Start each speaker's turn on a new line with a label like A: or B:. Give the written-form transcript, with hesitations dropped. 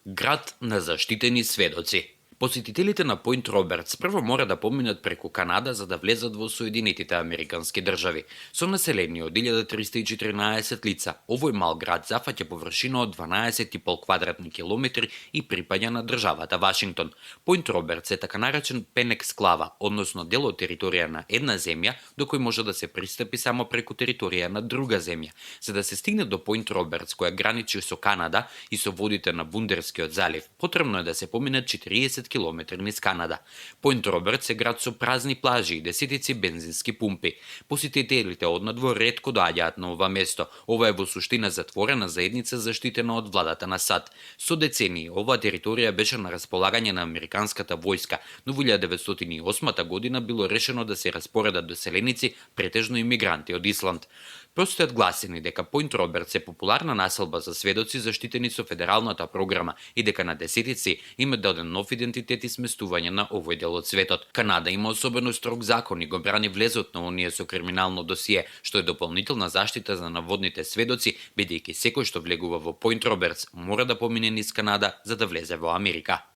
A: Град на заштитени сведоци. Посетителите на Пойнт Робертс прво мора да поминат преку Канада за да влезат во Соединетите Американски држави. Со население од 1314 лица, овој мал град зафаќа површина од 12,5 квадратни километри и припаѓа на државата Вашингтон. Пойнт Робертс е така наречен пен-ексклава, односно дел од територија на една земја до кој може да се пристапи само преку територија на друга земја. За да се стигне до Пойнт Робертс, која граничи со Канада и со водите на Бундерскиот залив, потребно е да се поминат 40 километри низ Канада. Пойнт Робертс е град со празни плажи и десетици бензински пумпи. Посетителите однадвор ретко доаѓаат на ова место. Ова е во суштина затворена заедница заштитена од владата на САД. Со децении оваа територија беше на располагање на американската војска, но во 1908 година било решено да се распоредат доселеници, претежно имигранти од Исланд. Постојат гласини дека Пойнт Робертс е популарна населба за сведоци заштитени со федералната програма и дека на десетици има даден нов идентитет и сместување на овој дел од светот. Канада има особено строг закон и го брани влезот на Унија со криминално досие, што е дополнителна заштита за наводните сведоци, бидејќи секој што влегува во Пойнт Робертс мора да помине низ Канада за да влезе во Америка.